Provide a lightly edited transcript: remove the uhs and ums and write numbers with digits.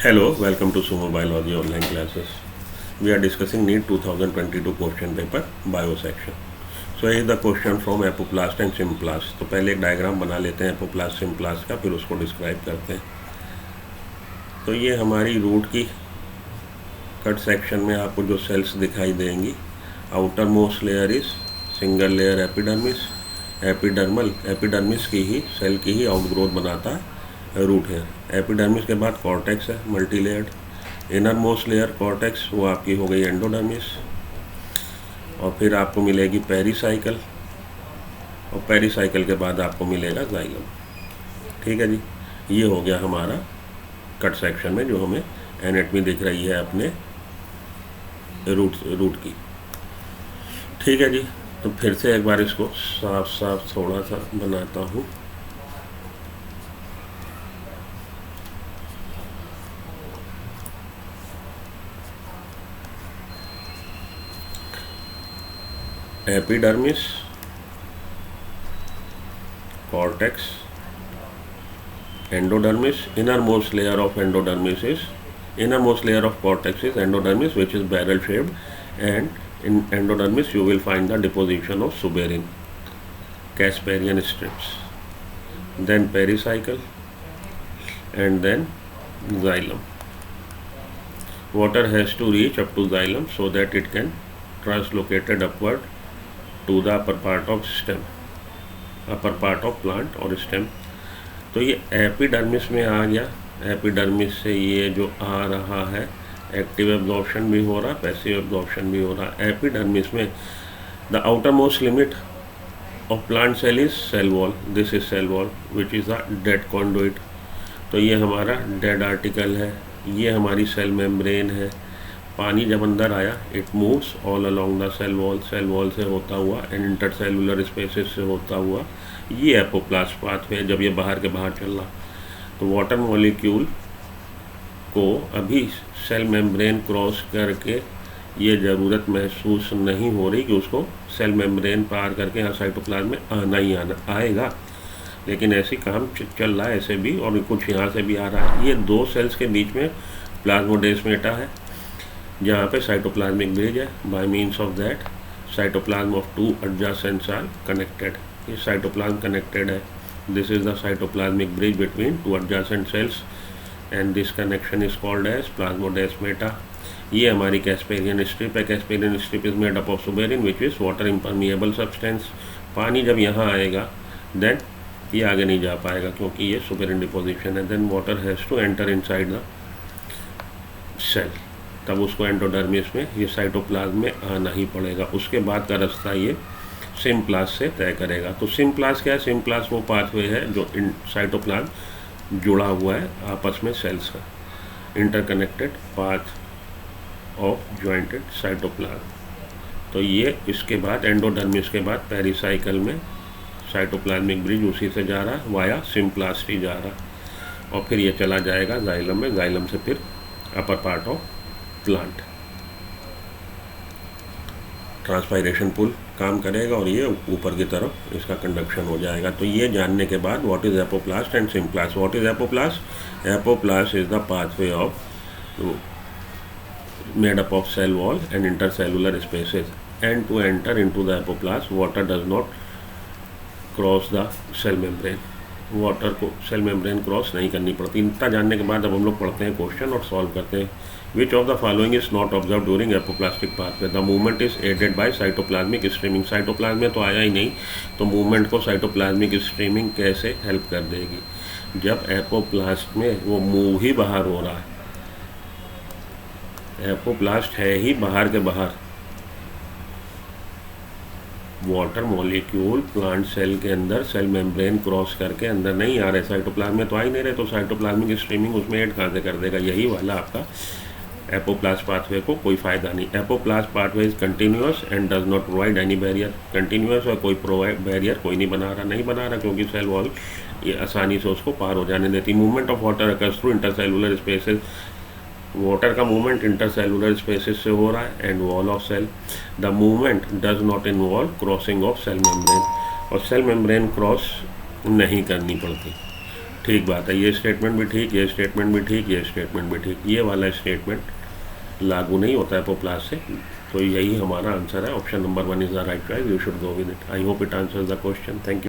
Hello, welcome to Sumo Biology online classes. We are discussing NEET 2022 question paper bio section. So here is the question from apoplast and symplast. तो पहले एक diagram बना लेते हैं apoplast symplast का, फिर उसको डिस्क्राइब करते हैं. तो ये हमारी रूट की कट सेक्शन में आपको जो सेल्स दिखाई देंगी, outer most layer is single layer epidermis. Epidermis की ही सेल की ही आउटग्रोथ बनाता है रूट हेयर. एपिडर्मिस के बाद कॉर्टेक्स है multi layered. Inner most layer cortex वो आपकी हो गई एंडोडर्मिस. और फिर आपको मिलेगी पेरीसाइकल, और पेरीसाइकल के बाद आपको मिलेगा जाइलम. ठीक है जी, ये हो गया हमारा कट सेक्शन में जो हमें एनाटॉमी दिख रही है अपने रूट की. ठीक है जी, तो फिर से एक बार इसको साफ साफ थोड़ा सा बनाता हूँ. Epidermis, cortex, endodermis. Innermost layer of endodermis is innermost layer of cortex is endodermis, which is barrel shaped, and in endodermis you will find the deposition of suberin, Casparian strips, then pericycle, and then xylem. Water has to reach up to xylem so that it can translocate upward to the upper part of stem, upper part of plant और stem. तो ये epidermis में आ गया. Epidermis से ये जो आ रहा है एक्टिव एब्जॉर्प्शन भी हो रहा, पैसिव एब्जॉर्प्शन भी हो रहा. एपिडर्मिस में the outermost limit of plant cell is cell wall. This is cell wall which is a dead conduit. तो ये हमारा डेड आर्टिकल है. ये हमारी सेल मेम्ब्रेन है. पानी जब अंदर आया it moves all along the cell wall से होता हुआ एंड इंटरसेलुलर स्पेसेस से होता हुआ. ये एपोप्लास्ट पाथवे जब ये बाहर के बाहर चल रहा. तो वाटर मॉलिक्यूल को अभी सेल मेम्ब्रेन क्रॉस करके ये ज़रूरत महसूस नहीं हो रही कि उसको सेल मेम्ब्रेन पार करके यहाँ साइटोप्लाज्म में आना ही आएगा, लेकिन ऐसे काम चल रहा है ऐसे भी, और कुछ यहाँ से भी आ रहा है. ये दो सेल्स के बीच में प्लाज्मोडेस्मेटा है जहाँ पे साइटोप्लाज्मिक ब्रिज है. By means of that cytoplasm of two adjacents are connected. ये साइटोप्लाज्म कनेक्टेड है. This is the cytoplasmic bridge between two adjacent cells and this connection is called as plasmodesmata. ये हमारी Casparian strip है. Casparian strip is made up of suberin which is water impermeable substance. पानी जब यहाँ आएगा then ये आगे नहीं जा पाएगा क्योंकि ये सुबेरिन डिपोजिशन है. Then water has to enter inside the cell. तब उसको एंडोडर्मिस में ये साइटोप्लाज्म में आना ही पड़ेगा. उसके बाद का रास्ता ये सिम्प्लास्ट से तय करेगा. तो सिम्प्लास्ट क्या है? सिम्प्लास्ट वो पाथवे है जो साइटोप्लाज्म जुड़ा हुआ है आपस में सेल्स का, interconnected path of jointed cytoplasm. तो ये इसके बाद एंडोडर्मिस के बाद पेरीसाइकल में साइटोप्लाज्मिक ब्रिज उसी से जा रहा है, वाया सिम्प्लास्ट ही जा रहा, और फिर ये चला जाएगा जाइलम में. जाइलम से फिर upper part of plant. Transpiration pull काम करेगा और ये ऊपर की तरफ इसका कंडक्शन हो जाएगा. तो ये जानने के बाद what is apoplast and symplast. What is apoplast? Apoplast is the pathway of made up of cell wall and intercellular spaces, and to enter into the apoplast water does not cross the cell membrane. Water को cell membrane cross नहीं करनी पड़ती. इतना जानने के बाद अब हम लोग पढ़ते हैं क्वेश्चन और सॉल्व करते हैं. Which of the following is not observed during apoplastic pathway? The movement is aided by cytoplasmic streaming. Cytoplasm में तो आया ही नहीं, तो मूवमेंट को साइटोप्लाज्मिक स्ट्रीमिंग कैसे हेल्प कर देगी? जब एपोप्लास्ट में वो मूव ही बाहर हो रहा है, एपोप्लास्ट है ही बाहर के बाहर. वाटर मॉलिक्यूल प्लांट सेल के अंदर सेल मेम्ब्रेन क्रॉस करके अंदर नहीं आ रहे, साइटोप्लाज्म में तो आ ही नहीं रहे, तो साइटोप्लाज्मिक स्ट्रीमिंग उसमें ऐड कहाँ से कर देगा? यही वाला आपका एपोप्लास्ट पाथवे को कोई फ़ायदा नहीं. Apoplast pathway is continuous and does not provide any barrier. Continuous और कोई प्रोवाइड बैरियर कोई नहीं बना रहा क्योंकि सेल वॉल ये आसानी से उसको पार हो जाने देती. Movement of water occurs through intercellular spaces. Water का मूवमेंट इंटरसेलुलर स्पेसेस से हो रहा है and wall of cell. The movement does not involve crossing of cell membrane, और सेल मेम्ब्रेन क्रॉस नहीं करनी पड़ती. ठीक बात है, ये स्टेटमेंट भी ठीक, ये स्टेटमेंट भी ठीक, ये स्टेटमेंट भी ठीक, ये वाला स्टेटमेंट लागू नहीं होता है पोप्लास से। तो यही हमारा आंसर है, option number 1 is the right choice, you should go with it. I hope it answers the question. Thank you.